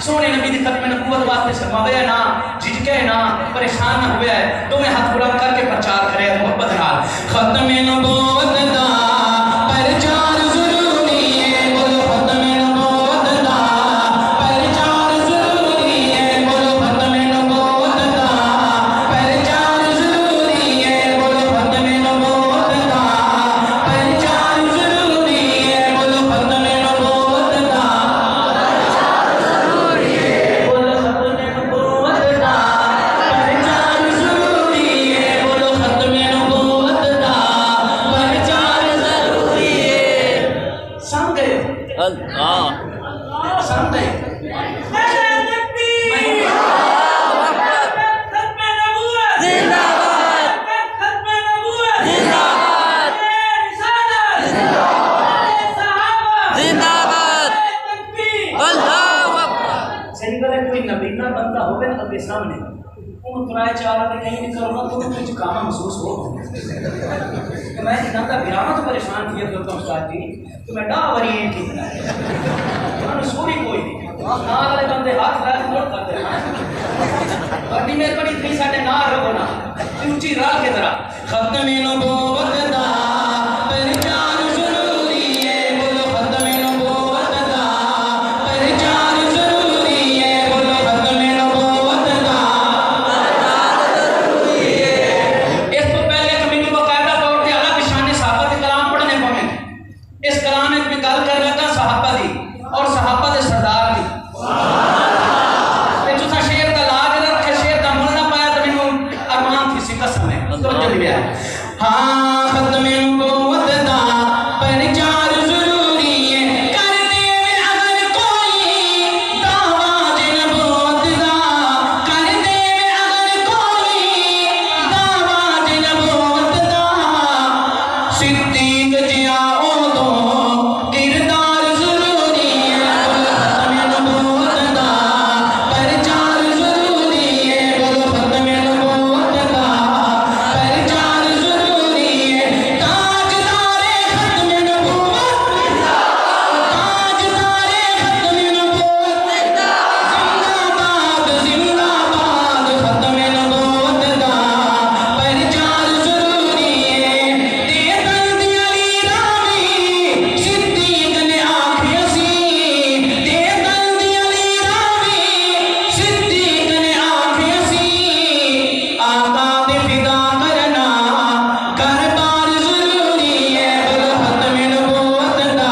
सोने नबी की खत्म नबूवत वास्ते शर्मावे ना, झिझके ना, परेशान ना हुए तो मैं हाथ बुलंद करके प्रचार करे मोहब्बत नाल। खत्म नबूवत दा प्रचार जरूरी है, बोलो खत्म नबूवत दा प्रचार जरूरी है, बोलो खत्म नबूवत दा प्रचार जरूरी है, बोलो खत्म नबूवत दा प्रचार जरूरी है, बोलो खत्म नबूवत दा जरूरी है, बोलो खत्म नबूवत दा प्रचार जरूरी है, बोलो खत्म नबूवत दा प्रचार जरूरी है। समझ गए? समझ गए? कोई नबीना बंदा हो ना आपके सामने उन तुराए चारा के कहीं भी करो ना तो कुछ काम महसूस हो तो मैं इतना विराम तो परेशान थी तो उस्ताद जी तो मैं डा वरी है कि उन्होंने सोरी कोई नहीं ना वाले बंदे हाथ रख मोड़ करते हैं बड़ी मेहरबानी थी साडे ना रखो ना ऊंची राह के तरह खत्म नबूवत दा प्रचार जरूरी है, बोलो खत्म नबूवत दा प्रचार जरूरी है, बोलो खत्म नबूवत दा प्रचार जरूरी है। इस तो पहले तो मैंने बकायदा तौर पे अलग शान सहाबा के कलाम पढ़ने पड़े। इस कलाम में मैं गल कर लगा सहाबा दी और सहाबा दे सरदार दी ते तुसा शेर दा लाज रखे शेर दा मुल ना पाया तो मैनू अरमान थी सी कसम है तो जब गया हाँ खत्म नबूवत दा प्रचार जरूरी है, कर दे अगर कोई दावा नबूवत दा, कर दे अगर कोई दावा नबूवत दा सिद्दीक जिया ओदो किरदार जरूरी है, बोलो खत्म नबूवत दा प्रचार जरूरी है, बोलो खत्म नबूवत दा प्रचार जरूरी है। ताजदारे खत्म नबूवत ताजदारे खत्म नबूवत जिंदाबाद जिंदाबाद खत्म नबूवत दा प्रचार जरूरी है। दे दर्द अली रावी सिद्दीक ने आखिया सी, दे दर्द अली रावी सिद्दीक ने आखिया सी, आका दे फिदा करना करबार जरूरी है, बोलो खत्म नबूवत दा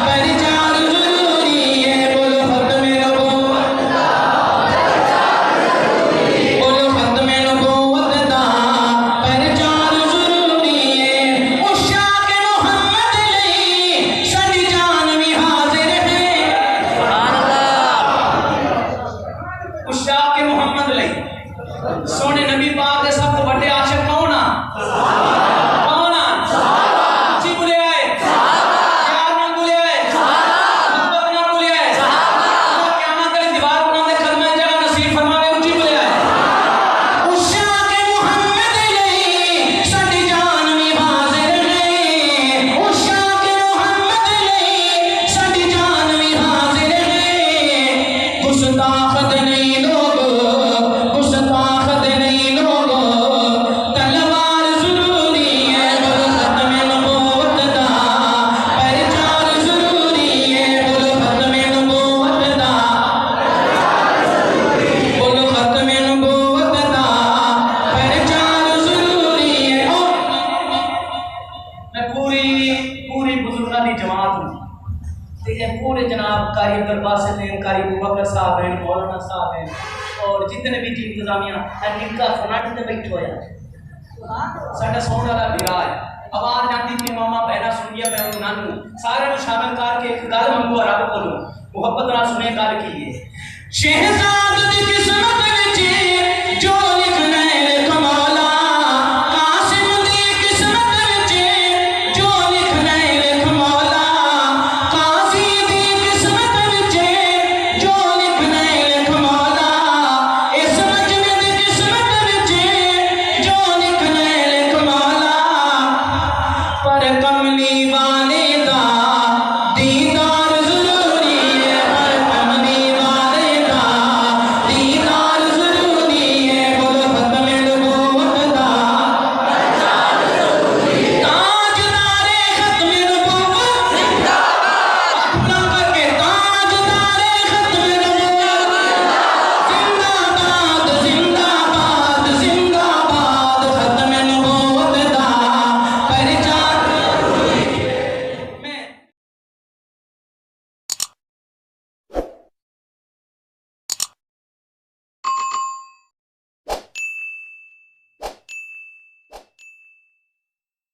प्रचार जरूरी है, बोलो खत्म नबूवत दा बोलो खत्म नबूवत दा प्रचार जरूरी है। उशाक मोहम्मद लई साडी जान भी हाजिर है, उशाक मोहम्मद लई सोने नबी पाक दे सब तो बड़े आशिक कौन आ? कौन आ? जी बोले आए प्यार नाल बोले आए मोहब्बत नाल बोले आए अल्लाह क़यामत वाली दीवार बनाने कलमा जगह नसीब फरमावे ऊंची बोले आए उशाक मोहम्मद लई साडी जान भी हाजिर है, उशाक मोहम्मद लई साडी जान भी हाजिर है। गुस्ताख नहीं लोग गुस्ताख नहीं लोग तलवार जरूरी है, बोलो खत्म नबूवत दा प्रचार जरूरी है, बोलो खत्म नबूवत दा बोलो खत्म नबूवत दा प्रचार जरूरी है। मैं पूरी बुजुर्गां दी जमात हूं ते ये पूरे जनाब कारी दरबार से ने कारी अबू बकर साहब हैं, मौलाना साहब हैं और जितने भी जी इंतजामिया है निका फ्रंट ते बैठो है साडा सोने वाला बिरा है आवाज जाती थी मामा बहना सुनिया मैं नानू सारे नु शामिल करके एक गल मंगो रब कोलो मोहब्बत नाल सुने गल की है शहजाद